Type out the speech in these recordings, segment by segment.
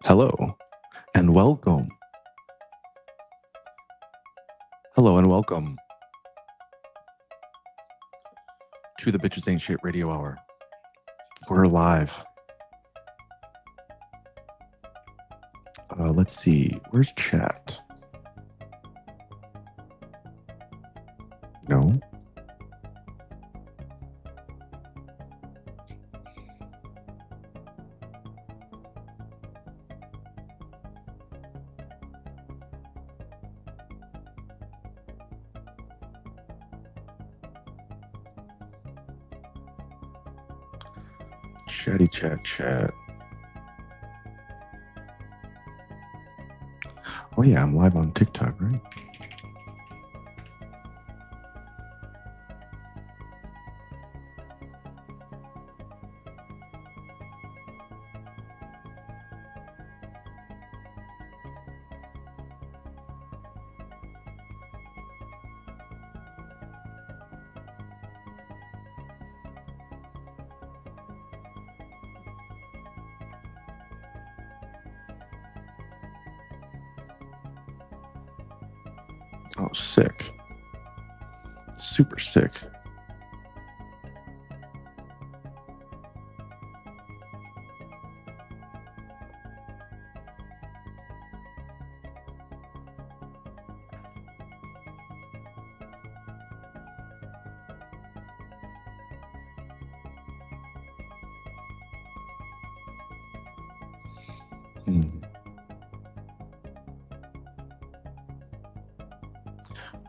Hello and welcome. Hello and welcome to the Bitches Ain't Shit Radio Hour. We're live. Let's see. Where's chat? No. Chatty chat. Oh yeah, I'm live on TikTok, right? Oh, sick. Super sick.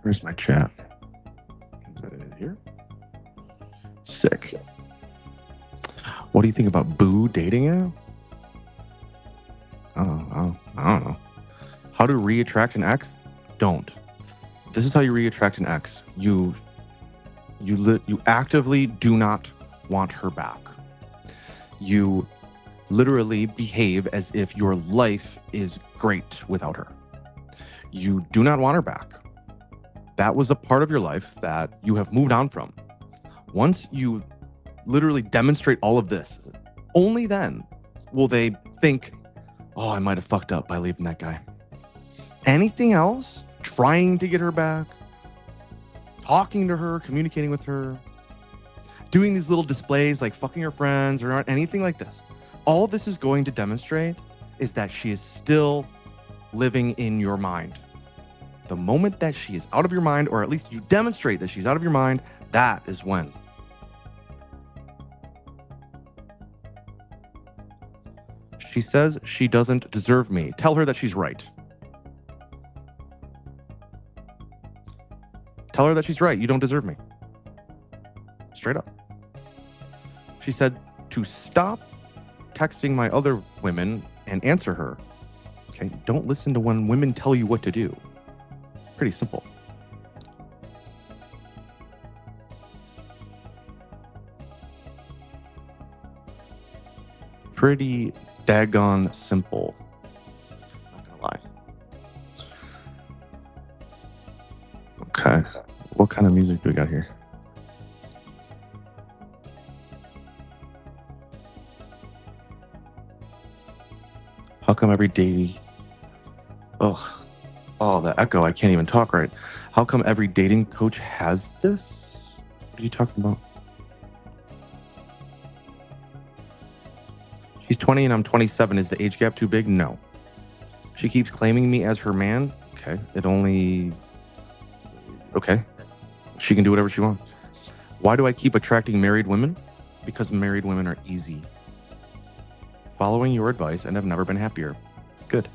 Where's my chat? Is that it here? Sick. What do you think about Boo dating app? I don't know. How to re-attract an ex? Don't. This is how you re-attract an ex. You actively do not want her back. You literally behave as if your life is great without her. You do not want her back. That was a part of your life that you have moved on from. Once you literally demonstrate all of this, only then will they think, oh, I might have fucked up by leaving that guy. Anything else, trying to get her back, talking to her, communicating with her, doing these little displays like fucking her friends or anything like this, all this is going to demonstrate is that she is still living in your mind. The moment that she is out of your mind, or at least you demonstrate that she's out of your mind, that is when. She says she doesn't deserve me. Tell her that she's right. Tell her that she's right. You don't deserve me. Straight up. She said to stop texting my other women and answer her. Okay, don't listen to when women tell you what to do. Pretty simple. Pretty daggone simple. Not gonna lie. Okay. What kind of music do we got here? How come every day... Oh, the echo. I can't even talk right. How come every dating coach has this? What are you talking about? She's 20 and I'm 27. Is the age gap too big? No. She keeps claiming me as her man. Okay. Okay. She can do whatever she wants. Why do I keep attracting married women? Because married women are easy. Following your advice and have never been happier. Good.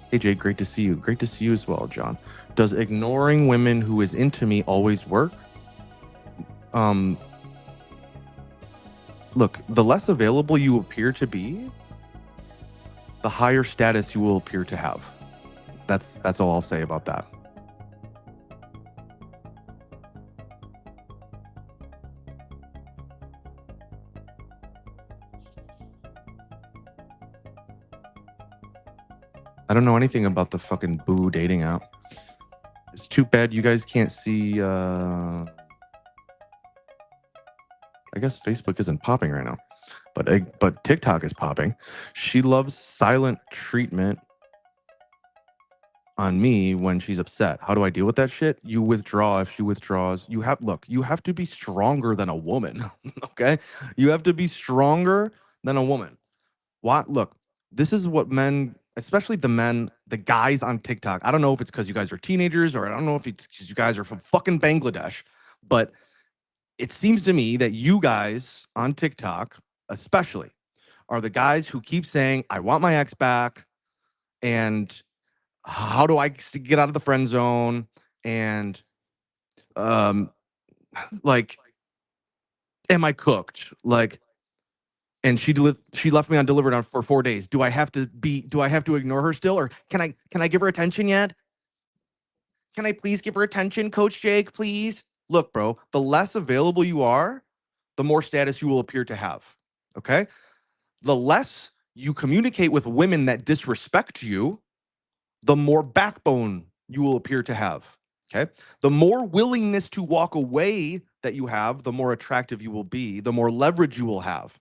Hey, Jade, great to see you. Great to see you as well, John. Does ignoring women who is into me always work? Look, the less available you appear to be, the higher status you will appear to have. That's all I'll say about that. I don't know anything about the fucking Boo dating app. It's too bad you guys can't see. I guess Facebook isn't popping right now. But TikTok is popping. She loves silent treatment on me when she's upset. How do I deal with that shit? You withdraw if she withdraws. You have to be stronger than a woman. Okay? You have to be stronger than a woman. Look, this is what men, especially the guys on TikTok. I don't know if it's because you guys are teenagers or I don't know if it's because you guys are from fucking Bangladesh, but it seems to me that you guys on TikTok, especially, are the guys who keep saying, I want my ex back, and how do I get out of the friend zone? And like, am I cooked? Like, and she left me undelivered for 4 days. Do I have to ignore her still, or can I give her attention yet? Can I please give her attention, Coach Jake, please? Look, bro, the less available you are, the more status you will appear to have. Okay? The less you communicate with women that disrespect you, the more backbone you will appear to have. Okay? The more willingness to walk away that you have, the more attractive you will be, the more leverage you will have.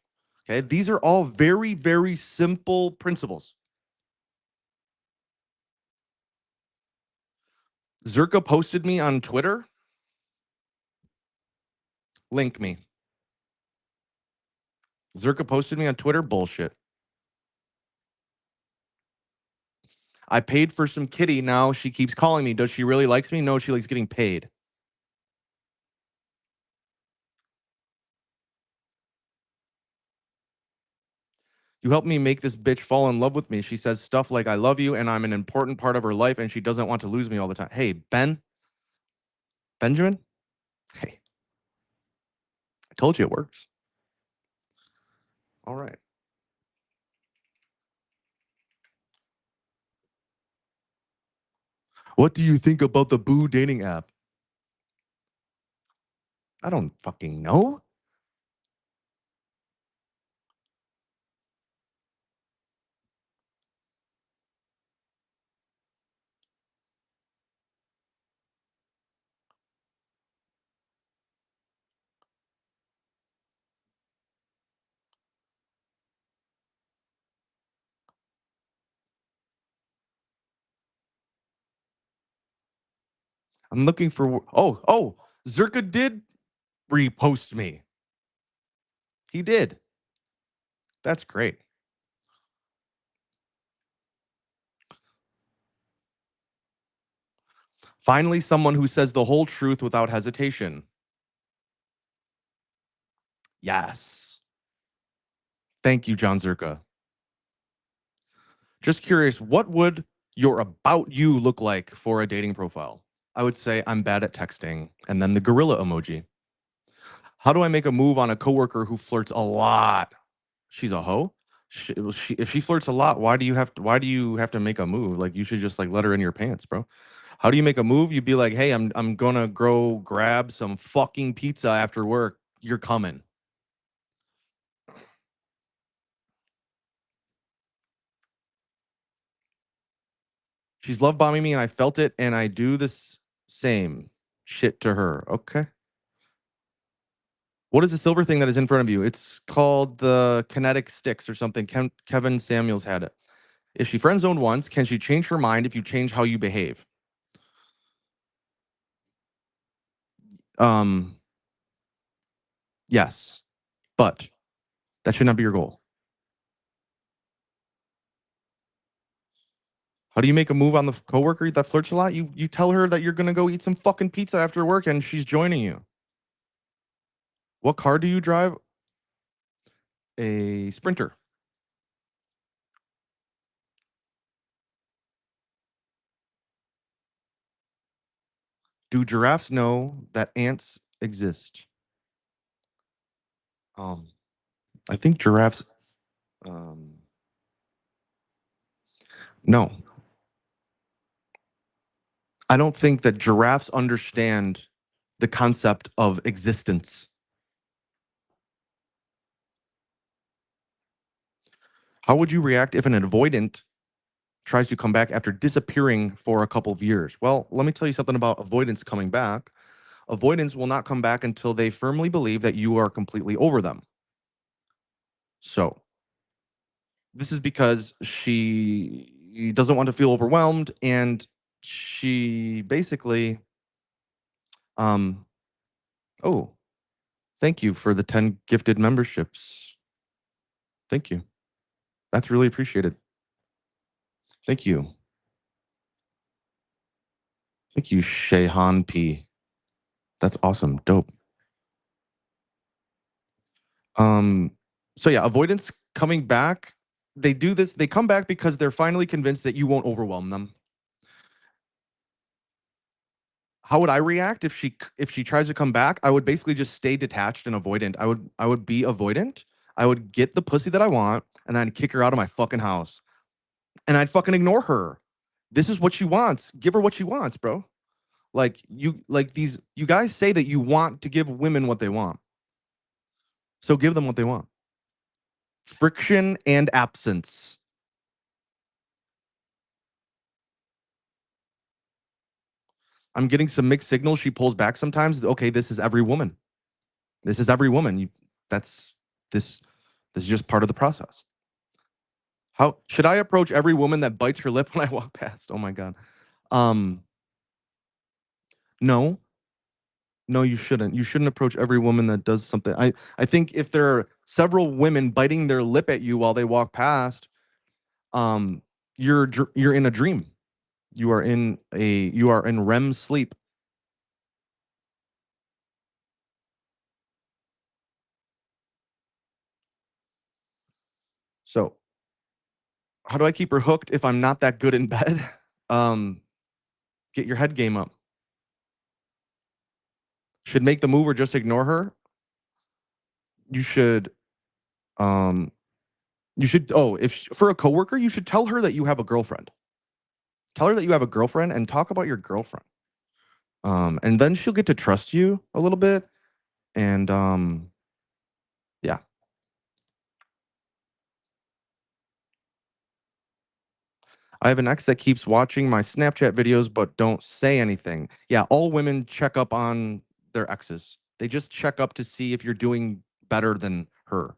Okay? These are all very, very simple principles. Zerka posted me on Twitter. Link me. Zerka posted me on Twitter. Bullshit. I paid for some kitty. Now she keeps calling me. Does she really likes me? No, she likes getting paid. You helped me make this bitch fall in love with me. She says stuff like, I love you, and I'm an important part of her life, and she doesn't want to lose me all the time. Hey, Benjamin? Hey, I told you it works. All right. What do you think about the Boo dating app? I don't fucking know. I'm looking for. Oh, Zerka did repost me. He did. That's great. Finally, someone who says the whole truth without hesitation. Yes. Thank you, John Zerka. Just curious, what would your about you look like for a dating profile? I would say I'm bad at texting, and then the gorilla emoji. How do I make a move on a coworker who flirts a lot? She's a hoe. If she flirts a lot, why do you have to make a move? Like, you should just like let her in your pants, bro. How do you make a move? You'd be like, hey, I'm gonna go grab some fucking pizza after work. You're coming. She's love bombing me, and I felt it, and I do this same shit to her. Okay. What is the silver thing that is in front of you? It's called the kinetic sticks or something. Kevin Samuels had it. If she friend zoned once, can she change her mind if you change how you behave? Yes, but that should not be your goal. How do you make a move on the coworker that flirts a lot? You tell her that you're gonna go eat some fucking pizza after work, and she's joining you. What car do you drive? A Sprinter. Do giraffes know that ants exist? I think giraffes. No, I don't think that giraffes understand the concept of existence. How would you react if an avoidant tries to come back after disappearing for a couple of years? Well, let me tell you something about avoidance coming back. Avoidance will not come back until they firmly believe that you are completely over them. So this is because she doesn't want to feel overwhelmed, and she basically, um, oh, thank you for the 10 gifted memberships. Thank you. That's really appreciated. Thank you. Thank you, Shayhan P. That's awesome. Dope. Um, so yeah, avoidance coming back. They do this, they come back because they're finally convinced that you won't overwhelm them. How would I react if she tries to come back? I would basically just stay detached and avoidant. I would be avoidant. I would get the pussy that I want, and then I'd kick her out of my fucking house. And I'd fucking ignore her. This is what she wants. Give her what she wants, bro. You guys say that you want to give women what they want. So give them what they want. Friction and absence. I'm getting some mixed signals. She pulls back sometimes. Okay, this is every woman. This is every woman. That's this. This is just part of the process. How should I approach every woman that bites her lip when I walk past? Oh my god. Um, no, no, you shouldn't. You shouldn't approach every woman that does something. I think if there are several women biting their lip at you while they walk past, um, you're in a dream. You are in REM sleep. So, how do I keep her hooked if I'm not that good in bed? Um, get your head game up. Should make the move or just ignore her? You should if for a coworker, you should tell her that you have a girlfriend. Tell her that you have a girlfriend and talk about your girlfriend. And then she'll get to trust you a little bit. And yeah. I have an ex that keeps watching my Snapchat videos but don't say anything. Yeah, all women check up on their exes. They just check up to see if you're doing better than her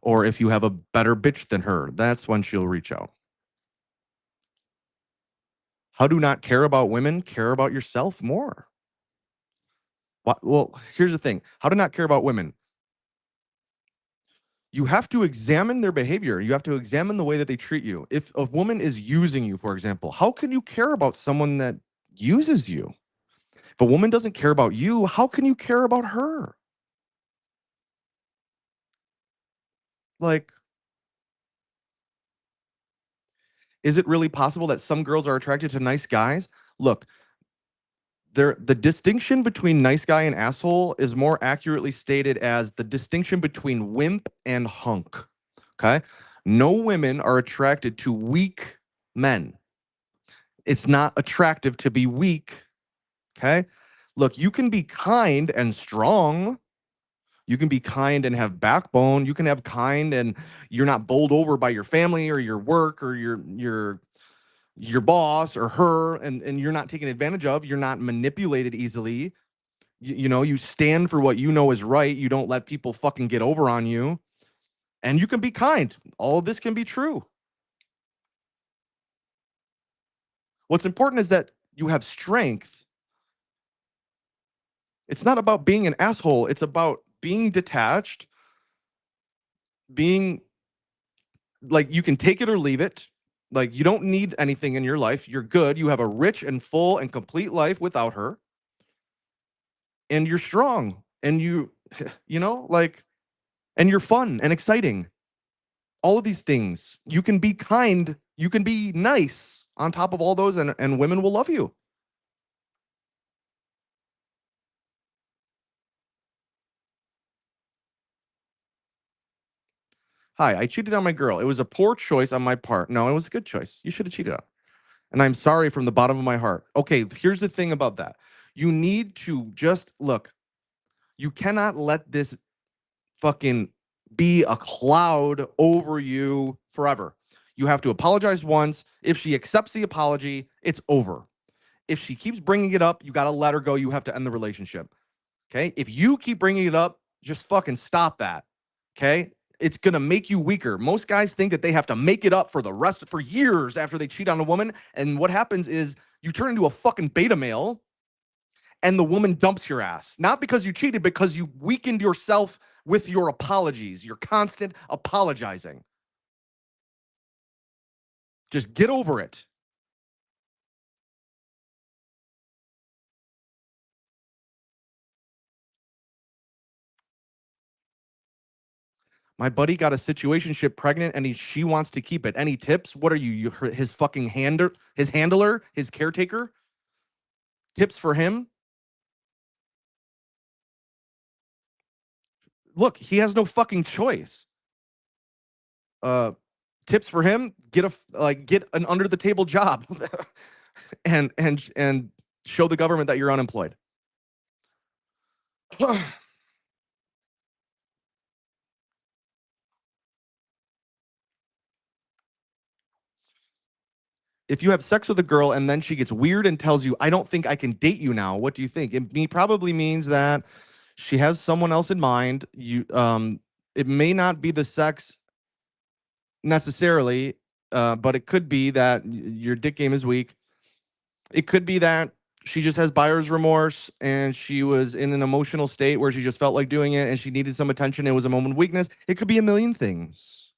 or if you have a better bitch than her. That's when she'll reach out. How do not care about women? Care about yourself more. Well, here's the thing. How to not care about women? You have to examine their behavior. You have to examine the way that they treat you. If a woman is using you, for example, how can you care about someone that uses you? If a woman doesn't care about you, how can you care about her? Like, is it really possible that some girls are attracted to nice guys? Look, the distinction between nice guy and asshole is more accurately stated as the distinction between wimp and hunk. Okay? No women are attracted to weak men. It's not attractive to be weak. Okay? Look, you can be kind and strong. You can be kind and have backbone. You can have kind and you're not bowled over by your family or your work or your boss or her, and you're not taken advantage of. You're not manipulated easily. You stand for what you know is right. You don't let people fucking get over on you. And you can be kind. All of this can be true. What's important is that you have strength. It's not about being an asshole. It's about being detached, being like you can take it or leave it. Like you don't need anything in your life. You're good. You have a rich and full and complete life without her. And you're strong. And and you're fun and exciting. All of these things. You can be kind. You can be nice on top of all those, and women will love you. Hi, I cheated on my girl. It was a poor choice on my part. No, it was a good choice. You should have cheated on. And I'm sorry from the bottom of my heart. Okay, here's the thing about that. You need to just look. You cannot let this fucking be a cloud over you forever. You have to apologize once. If she accepts the apology, it's over. If she keeps bringing it up, you got to let her go. You have to end the relationship. Okay? If you keep bringing it up, just fucking stop that. Okay? it's going to make you weaker. Most guys think that they have to make it up for years after they cheat on a woman. And what happens is you turn into a fucking beta male and the woman dumps your ass. Not because you cheated, because you weakened yourself with your apologies, your constant apologizing. Just get over it. My buddy got a situationship pregnant and she wants to keep it. Any tips? What are you his fucking handler, his caretaker? Tips for him? Look, he has no fucking choice. Tips for him: get an under the table job, and show the government that you're unemployed. If you have sex with a girl and then she gets weird and tells you, "I don't think I can date you now," what do you think? It probably means that she has someone else in mind. It may not be the sex necessarily, but it could be that your dick game is weak. It could be that she just has buyer's remorse and she was in an emotional state where she just felt like doing it and she needed some attention. It was a moment of weakness. It could be a million things.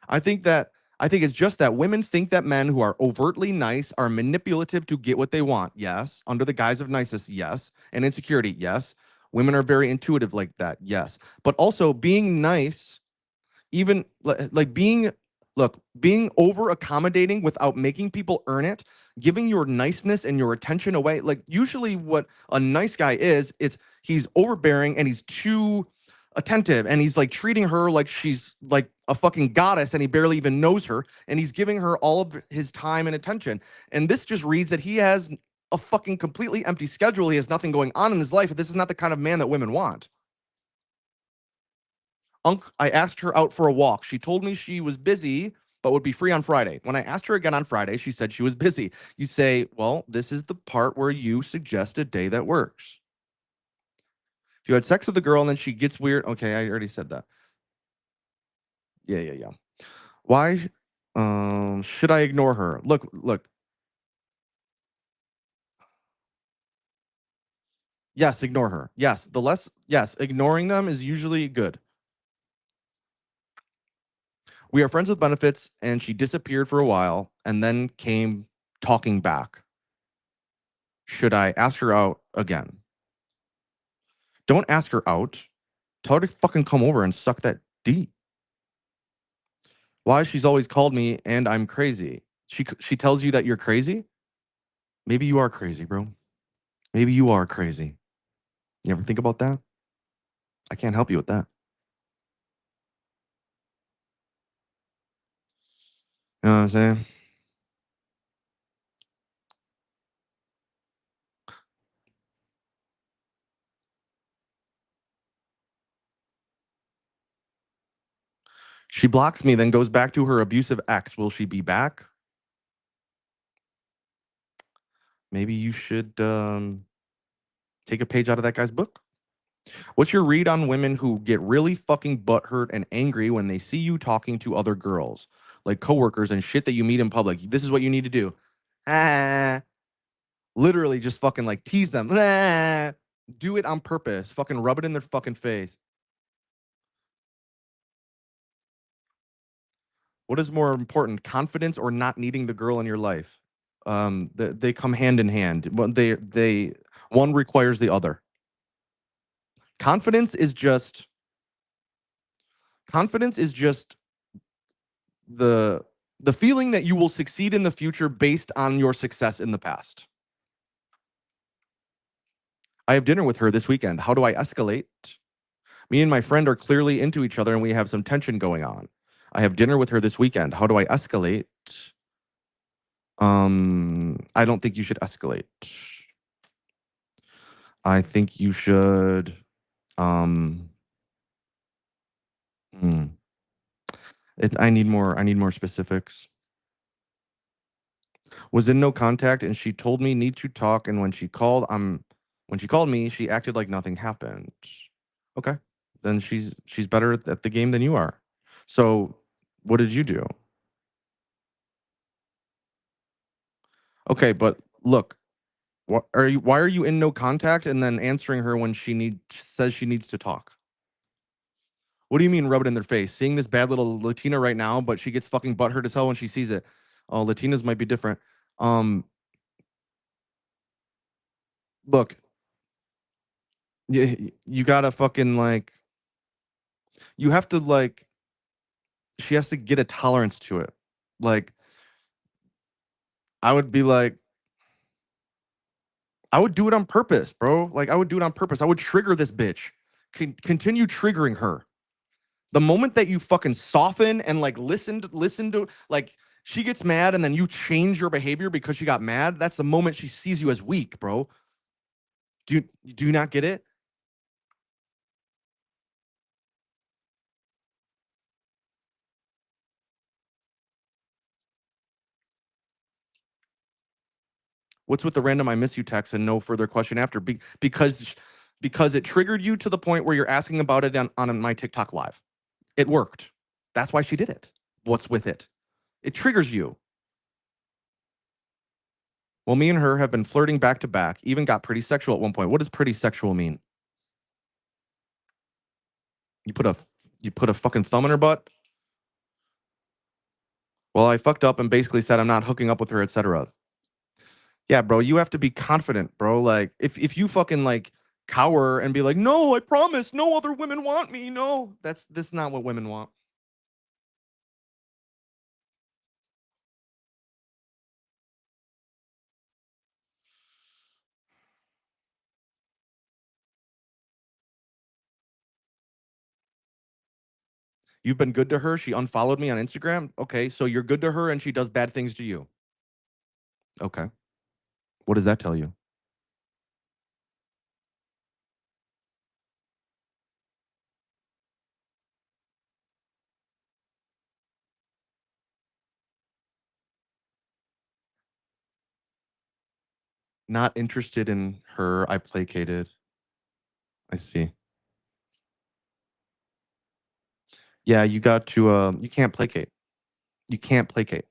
I think it's just that women think that men who are overtly nice are manipulative to get what they want. Yes. Under the guise of niceness. Yes. And insecurity. Yes. Women are very intuitive like that. Yes. But also being nice, even like being over accommodating without making people earn it, giving your niceness and your attention away. Like usually what a nice guy is, he's overbearing and he's too attentive and he's like treating her like she's like a fucking goddess and he barely even knows her and he's giving her all of his time and attention. And this just reads that he has a fucking completely empty schedule. He has nothing going on in his life. This is not the kind of man that women want. I asked her out for a walk. She told me she was busy, but would be free on Friday. When I asked her again on Friday, she said she was busy. You say, well, this is the part where you suggest a day that works. If you had sex with a girl and then she gets weird. Okay, I already said that. Yeah. Why should I ignore her? Look. Yes, ignore her. Yes, ignoring them is usually good. We are friends with benefits, and she disappeared for a while and then came talking back. Should I ask her out again? Don't ask her out. Tell her to fucking come over and suck that D. Why she's always called me and I'm crazy. She tells you that you're crazy? Maybe you are crazy, bro. Maybe you are crazy. You ever think about that? I can't help you with that. You know what I'm saying? She blocks me, then goes back to her abusive ex. Will she be back? Maybe you should take a page out of that guy's book. What's your read on women who get really fucking butthurt and angry when they see you talking to other girls, like coworkers and shit that you meet in public? This is what you need to do. Literally just fucking like tease them. Do it on purpose. Fucking rub it in their fucking face. What is more important, confidence or not needing the girl in your life? They come hand in hand. They one requires the other. Confidence is just the feeling that you will succeed in the future based on your success in the past. I have dinner with her this weekend. How do I escalate? Me and my friend are clearly into each other and we have some tension going on. I have dinner with her this weekend. How do I escalate? I don't think you should escalate. I think you should I need more specifics. Was in no contact and she told me need to talk, and when she called me, she acted like nothing happened. Okay. then she's better at the game than you are. So, what did you do? Okay, but look, why are you in no contact and then answering her when she says she needs to talk? What do you mean rub it in their face? Seeing this bad little Latina right now, but she gets fucking butthurt as hell when she sees it. Oh, Latinas might be different. Um, Look, you gotta fucking like, you have to like, she has to get a tolerance to it. Like, I would be like, I would do it on purpose, bro. Like, I would do it on purpose. I would trigger this bitch. Continue triggering her. The moment that you fucking soften and like listen to like she gets mad and then you change your behavior because she got mad, that's the moment she sees you as weak, bro. Do you not get it? What's with the random I miss you text and no further question after? Because it triggered you to the point where you're asking about it on my TikTok live. It worked. That's why she did it. What's with it? It triggers you. Well, me and her have been flirting back to back, even got pretty sexual at one point. What does pretty sexual mean? You put a fucking thumb in her butt? Well, I fucked up and basically said I'm not hooking up with her, etc. Yeah, bro, you have to be confident, bro. Like if you fucking like cower and be like, "No, I promise, no other women want me." No, that's not what women want. You've been good to her. She unfollowed me on Instagram. Okay, so you're good to her and she does bad things to you. Okay. What does that tell you? Not interested in her. I placated. I see. Yeah, you got to you can't placate. You can't placate.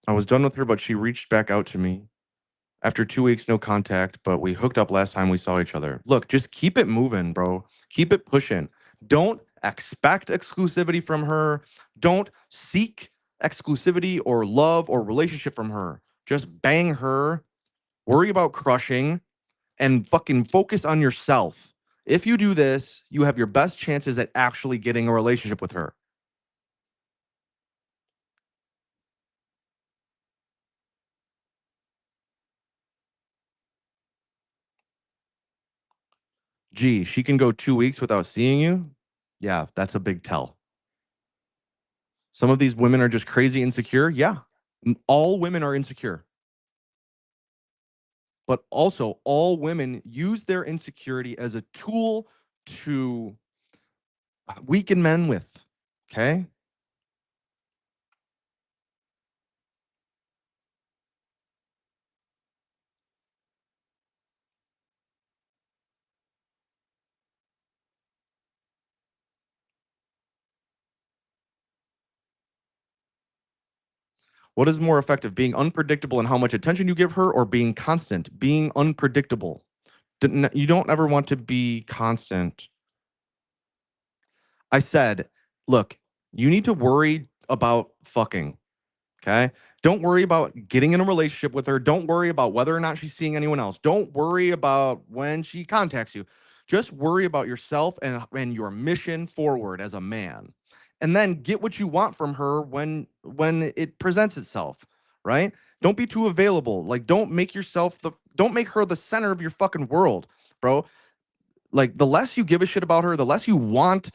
I was done with her, but she reached back out to me. After 2 weeks, no contact, but we hooked up last time we saw each other. Look, just keep it moving, bro. Keep it pushing. Don't expect exclusivity from her. Don't seek exclusivity or love or relationship from her. Just bang her, worry about crushing, and fucking focus on yourself. If you do this, you have your best chances at actually getting a relationship with her. Gee, she can go 2 weeks without seeing you? Yeah, that's a big tell. Some of these women are just crazy insecure. Yeah. All women are insecure. But also, all women use their insecurity as a tool to weaken men with. Okay. What is more effective, being unpredictable in how much attention you give her or being constant? Being unpredictable. You don't ever want to be constant. I said, look, you need to worry about fucking. Okay. Don't worry about getting in a relationship with her. Don't worry about whether or not she's seeing anyone else. Don't worry about when she contacts you. Just worry about yourself and your mission forward as a man. And then get what you want from her when it presents itself, right? Don't be too available. Like don't make her the center of your fucking world, bro. Like the less you give a shit about her, the less you want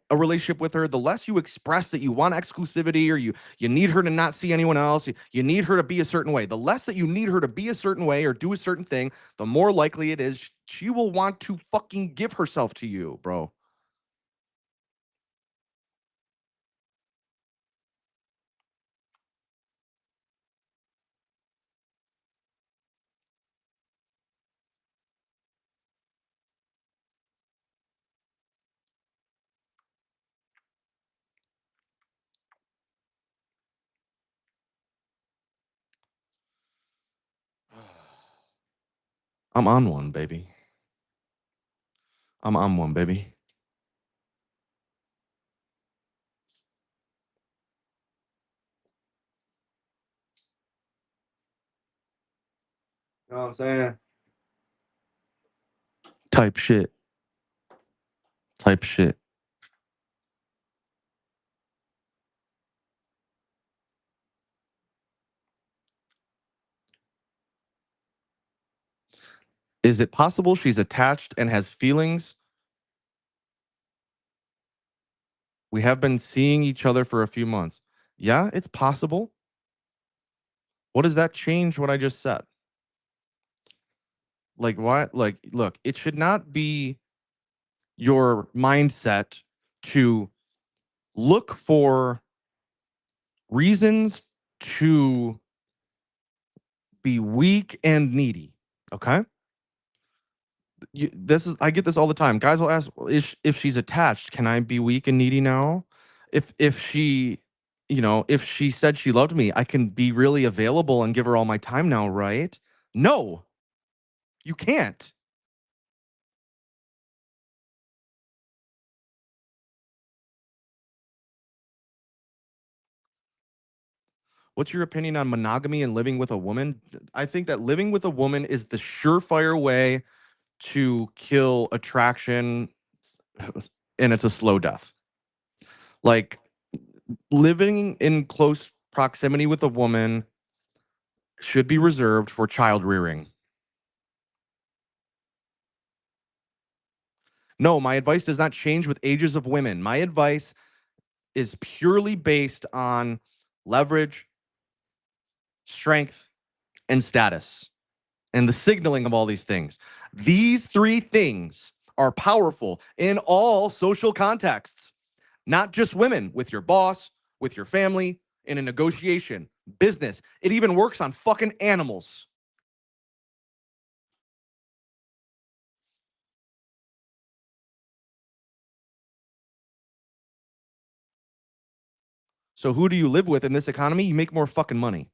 a relationship with her, the less you express that you want exclusivity or you need her to not see anyone else, you need her to be a certain way. The less that you need her to be a certain way or do a certain thing, the more likely it is she will want to fucking give herself to you, bro. I'm on one, baby. I'm on one, baby. You know what I'm saying? Type shit. Type shit. Is it possible she's attached and has feelings? We have been seeing each other for a few months. Yeah, it's possible. What does that change what I just said? Like what? Like, look, it should not be your mindset to look for reasons to be weak and needy. Okay. I get this all the time. Guys will ask, if she's attached, can I be weak and needy now? If she, if she said she loved me, I can be really available and give her all my time now, right? No, you can't. What's your opinion on monogamy and living with a woman? I think that living with a woman is the surefire way to kill attraction, and it's a slow death. Like living in close proximity with a woman should be reserved for child rearing. No, my advice does not change with ages of women. My advice is purely based on leverage, strength, and status, and the signaling of all these things. These three things are powerful in all social contexts, not just women, with your boss, with your family, in a negotiation, business. It even works on fucking animals. So who do you live with in this economy? You make more fucking money.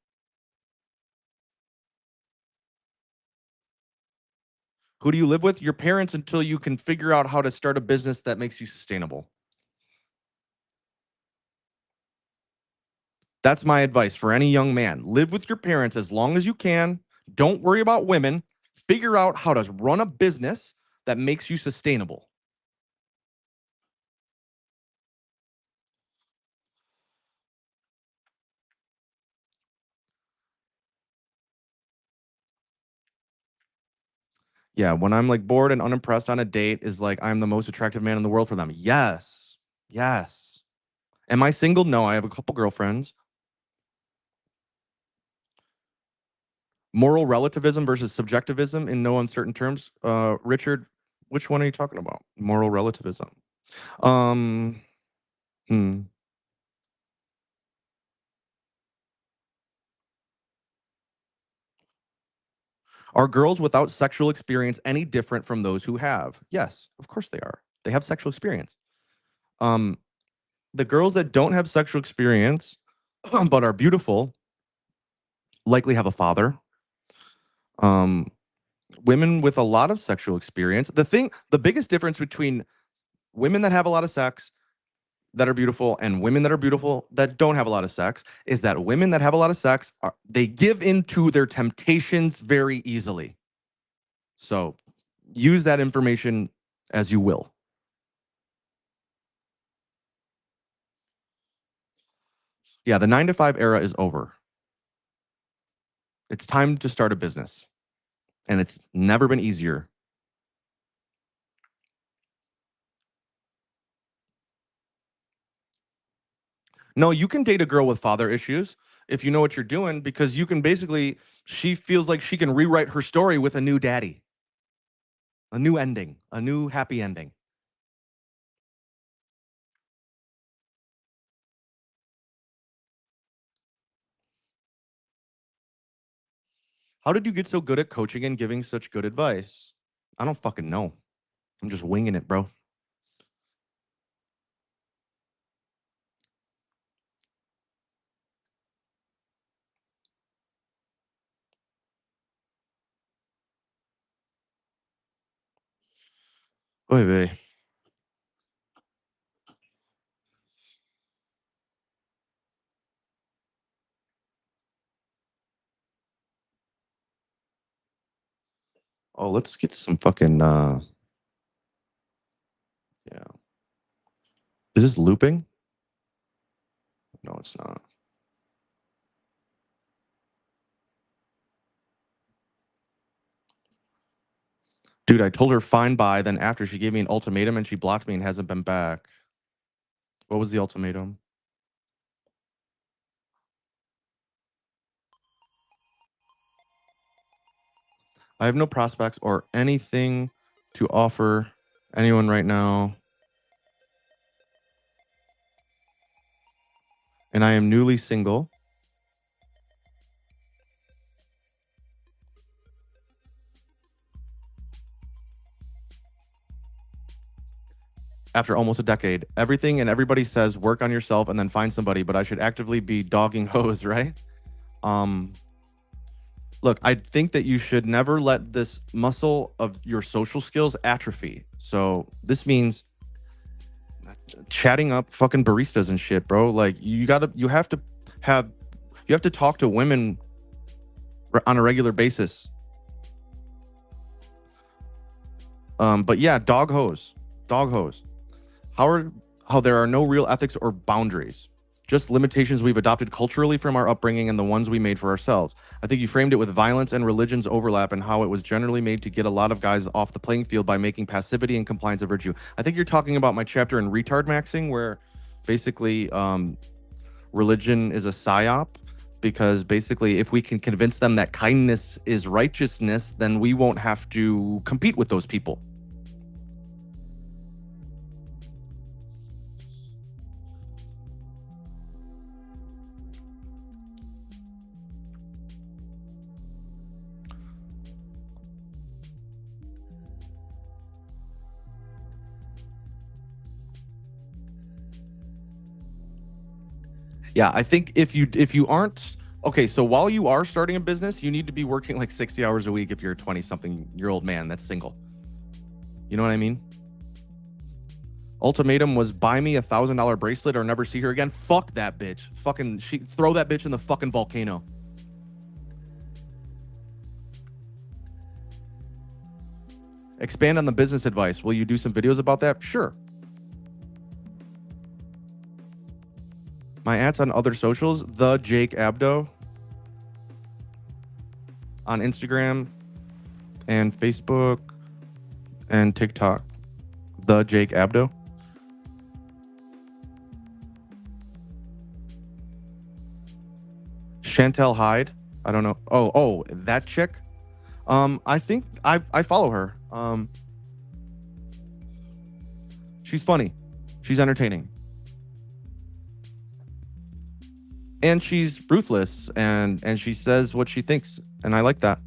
Who do you live with? Your parents, until you can figure out how to start a business that makes you sustainable. That's my advice for any young man. Live with your parents as long as you can. Don't worry about women. Figure out how to run a business that makes you sustainable. Yeah, when I'm like bored and unimpressed on a date is like I'm the most attractive man in the world for them. Yes. Yes. Am I single? No, I have a couple girlfriends. Moral relativism versus subjectivism in no uncertain terms. Richard, which one are you talking about? Moral relativism. Um hmm. Are girls without sexual experience any different from those who have? Yes, of course they are. They have sexual experience. Um, the girls that don't have sexual experience but are beautiful likely have a father. Women with a lot of sexual experience. The biggest difference between women that have a lot of sex that are beautiful and women that are beautiful that don't have a lot of sex is that women that have a lot of sex they give into their temptations very easily. So use that information as you will. Yeah, the 9 to 5 era is over. It's time to start a business. And it's never been easier. No, you can date a girl with father issues if you know what you're doing, because you can basically, she feels like she can rewrite her story with a new daddy, a new ending, a new happy ending. How did you get so good at coaching and giving such good advice? I don't fucking know. I'm just winging it, bro. Oy vey. Oh, let's get some fucking yeah. Is this looping? No, it's not. Dude, I told her fine bye, then after she gave me an ultimatum and she blocked me and hasn't been back. What was the ultimatum? I have no prospects or anything to offer anyone right now. And I am newly single. After almost a decade, everything and everybody says work on yourself and then find somebody, but I should actively be dogging hoes, right? Look, I think that you should never let this muscle of your social skills atrophy. So this means chatting up fucking baristas and shit, bro. Like you have to talk to women on a regular basis. But yeah, dog hose. How there are no real ethics or boundaries, just limitations we've adopted culturally from our upbringing and the ones we made for ourselves. I think you framed it with violence and religion's overlap and how it was generally made to get a lot of guys off the playing field by making passivity and compliance a virtue. I think you're talking about my chapter in retard maxing, where basically religion is a psyop, because basically if we can convince them that kindness is righteousness, then we won't have to compete with those people. Yeah, I think if you aren't okay, so while you are starting a business, you need to be working like 60 hours a week if you're a 20-something-year-old man that's single. You know what I mean? Ultimatum was buy me $1,000 bracelet or never see her again. Fuck that bitch. Fucking throw that bitch in the fucking volcano. Expand on the business advice. Will you do some videos about that? Sure. My ads on other socials, the Jake Abdo on Instagram and Facebook and TikTok. The Jake Abdo. Chantel Hyde. I don't know. Oh, that chick. I think I follow her. She's funny. She's entertaining. And she's ruthless, and she says what she thinks, and I like that.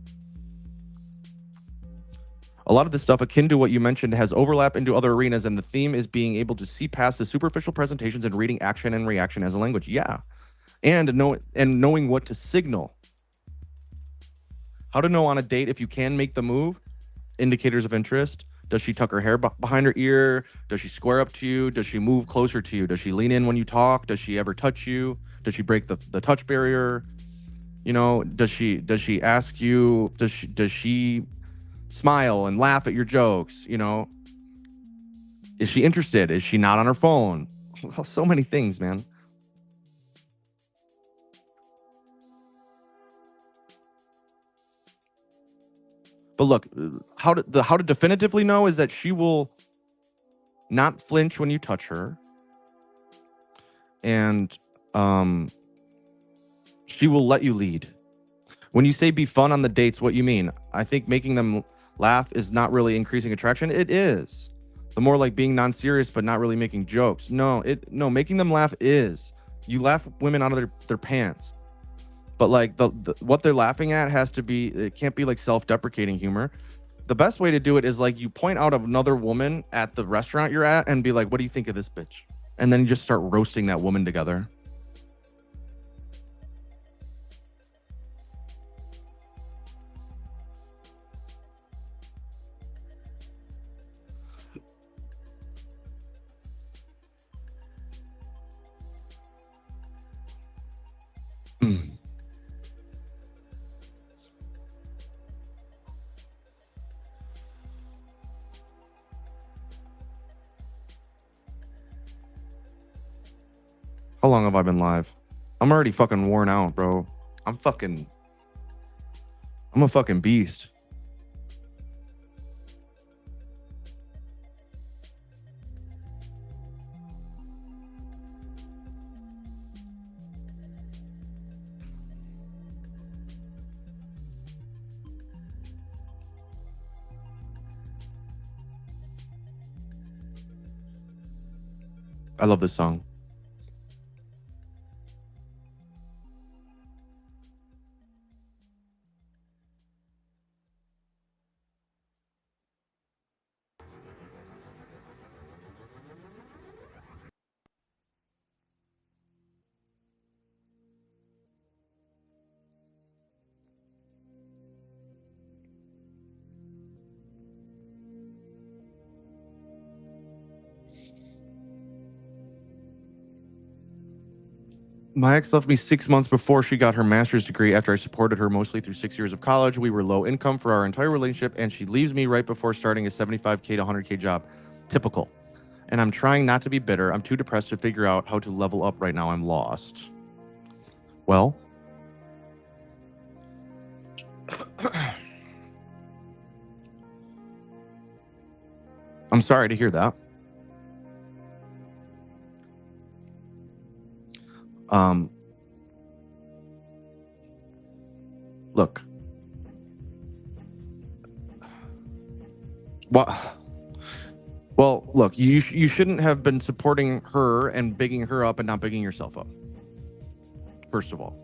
A lot of this stuff akin to what you mentioned has overlap into other arenas, and the theme is being able to see past the superficial presentations and reading action and reaction as a language. Yeah. And knowing what to signal. How to know on a date if you can make the move. Indicators of interest. Does she tuck her hair behind her ear? Does she square up to you? Does she move closer to you? Does she lean in when you talk? Does she ever touch you? Does she break the touch barrier? You know, does she ask you? Does she smile and laugh at your jokes? You know, Is she interested? Is she not on her phone? So many things, man. But look, how to definitively know is that she will not flinch when you touch her, and she will let you lead. When you say be fun on the dates, what you mean? I think making them laugh is not really increasing attraction. It is. The more like being non-serious but not really making jokes. No, making them laugh is. You laugh women out of their pants. But like the what they're laughing at has to be, it can't be like self-deprecating humor. The best way to do it is like you point out another woman at the restaurant you're at and be like, "What do you think of this bitch?" And then you just start roasting that woman together. How long have I been live? I'm already fucking worn out, bro. I'm a fucking beast. I love this song. My ex left me 6 months before she got her master's degree after I supported her mostly through 6 years of college. We were low income for our entire relationship, and she leaves me right before starting a 75K to 100K job. Typical. And I'm trying not to be bitter. I'm too depressed to figure out how to level up right now. I'm lost. Well, I'm sorry to hear that. Look. Well, look, you shouldn't have been supporting her and bigging her up and not bigging yourself up. First of all.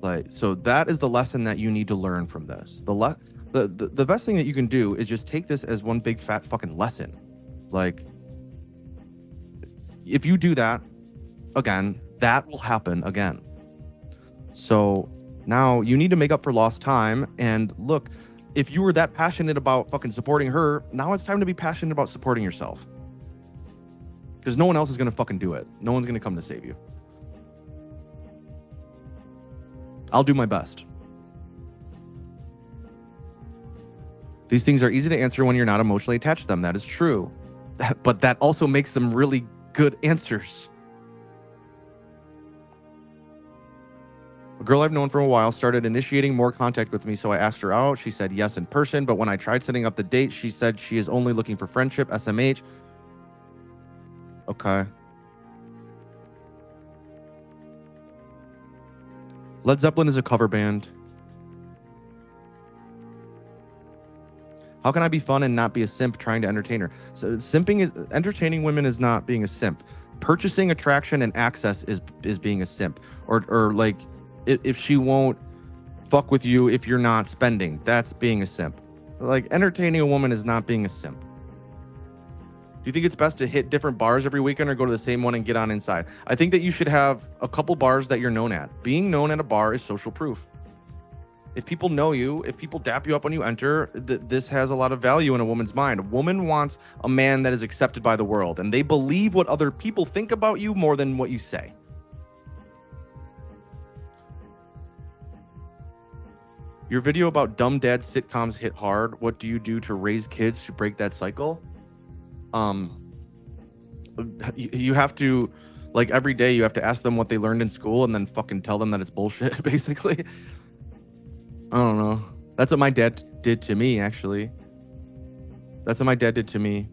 Like, so that is the lesson that you need to learn from this. The best thing that you can do is just take this as one big fat fucking lesson. Like, if you do that again, that will happen again. So now you need to make up for lost time. And look, if you were that passionate about fucking supporting her, now it's time to be passionate about supporting yourself. Because no one else is going to fucking do it. No one's going to come to save you. I'll do my best. These things are easy to answer when you're not emotionally attached to them. That is true. But that also makes them really good answers. A girl I've known for a while started initiating more contact with me, so I asked her out. She said yes in person, but when I tried setting up the date, she said she is only looking for friendship, SMH. Okay. Led Zeppelin is a cover band. How can I be fun and not be a simp trying to entertain her? So entertaining women is not being a simp. Purchasing attraction and access is being a simp. Or like, if she won't fuck with you if you're not spending, that's being a simp. Like, entertaining a woman is not being a simp. Do you think it's best to hit different bars every weekend or go to the same one and get on inside? I think that you should have a couple bars that you're known at. Being known at a bar is social proof. If people know you, if people dap you up when you enter, this has a lot of value in a woman's mind. A woman wants a man that is accepted by the world, and they believe what other people think about you more than what you say. Your video about dumb dad sitcoms hit hard. What do you do to raise kids to break that cycle? You have to, like, every day you have to ask them what they learned in school and then fucking tell them that it's bullshit, basically. I don't know. That's what my dad did to me, actually. That's what my dad did to me.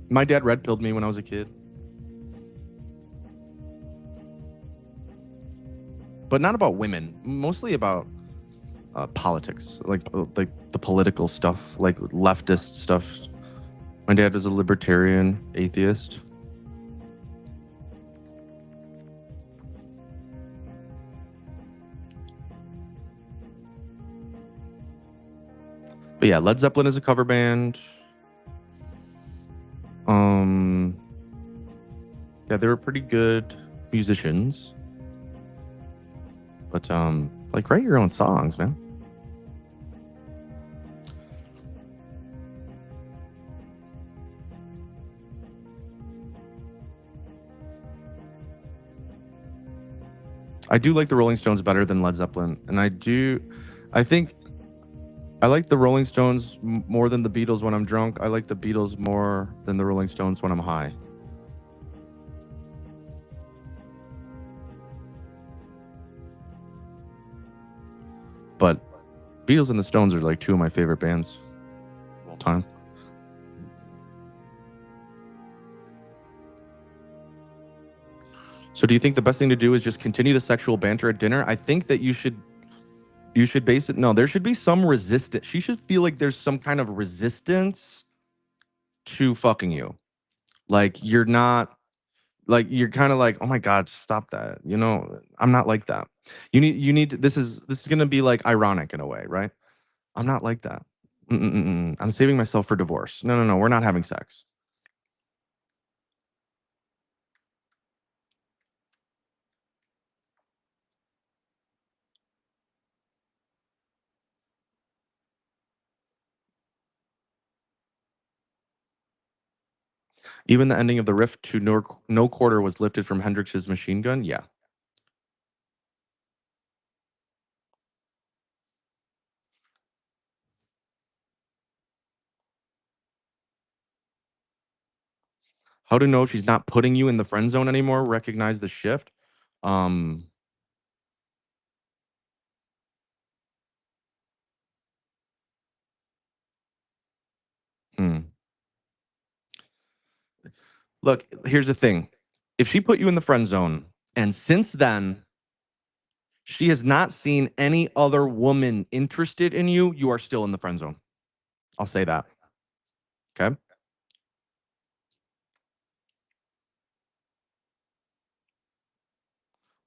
My dad red pilled me when I was a kid. But not about women, mostly about politics, like the political stuff, like leftist stuff. My dad was a libertarian atheist. But yeah, Led Zeppelin is a cover band. Yeah, they were pretty good musicians. But like, write your own songs, man. I do like the Rolling Stones better than Led Zeppelin, and I think I like the Rolling Stones more than the Beatles when I'm drunk. I like the Beatles more than the Rolling Stones when I'm high. But Beatles and the Stones are like two of my favorite bands of all time. So do you think the best thing to do is just continue the sexual banter at dinner? I think that you should base it. No, there should be some resistance. She should feel like there's some kind of resistance to fucking you. Like you're not, like you're kind of like, oh my god, stop that. You know, I'm not like that. You need to, this is gonna be like ironic in a way, right? I'm not like that. I'm saving myself for divorce. No, we're not having sex. Even the ending of the riff to No Quarter was lifted from Hendrix's Machine Gun. Yeah. How to know she's not putting you in the friend zone anymore? Recognize the shift. Um, hmm. Look, here's the thing. If she put you in the friend zone and since then she has not seen any other woman interested in you, you are still in the friend zone. I'll say that. Okay?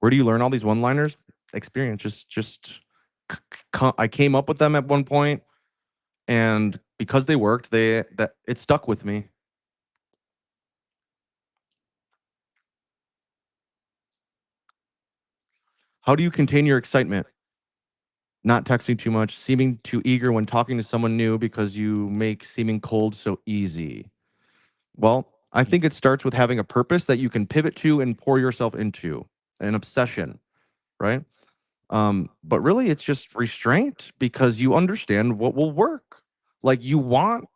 Where do you learn all these one-liners? Experience. I came up with them at one point, and because they worked, that it stuck with me. How do you contain your excitement? Not texting too much, seeming too eager when talking to someone new because you make seeming cold so easy. Well, I think it starts with having a purpose that you can pivot to and pour yourself into, an obsession, right? But really, it's just restraint because you understand what will work. Like you want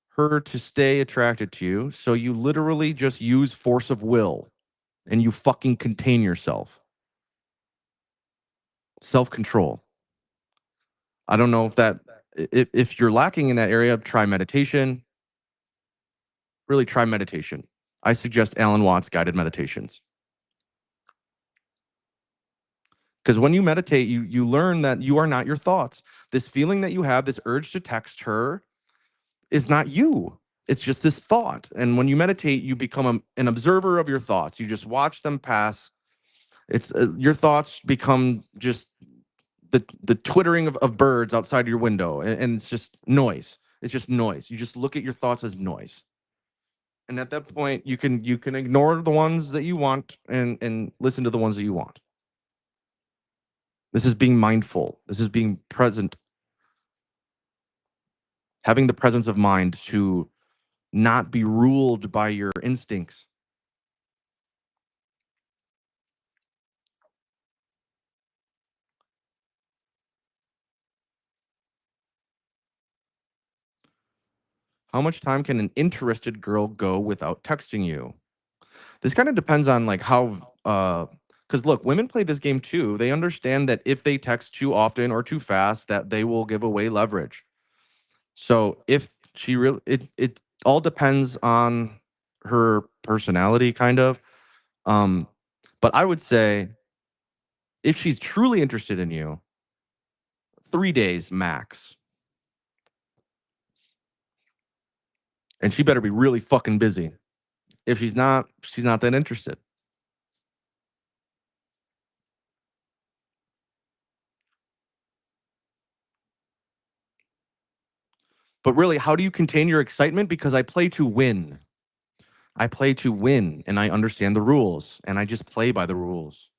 her to stay attracted to you, so you literally just use force of will and you fucking contain yourself. Self control. I don't know if you're lacking in that area, try meditation. Really try meditation. I suggest Alan Watts guided meditations. Because when you meditate, you learn that you are not your thoughts. This feeling that you have, this urge to text her, is not you. It's just this thought. And when you meditate, you become an observer of your thoughts. You just watch them pass. It's your thoughts become just the twittering of birds outside your window, and it's just noise. It's just noise. You just look at your thoughts as noise. And at that point, you can ignore the ones that you want and listen to the ones that you want. This is being mindful. This is being present. Having the presence of mind to not be ruled by your instincts. How much time can an interested girl go without texting you? This kind of depends on like how because look, women play this game too. They understand that if they text too often or too fast, that they will give away leverage. So if she really it all depends on her personality kind of. Um but I would say if she's truly interested in you, 3 days max. And she better be really fucking busy. If she's not that interested. But really, how do you contain your excitement? Because I play to win. I play to win and I understand the rules and I just play by the rules.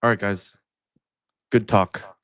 All right, guys. Good talk.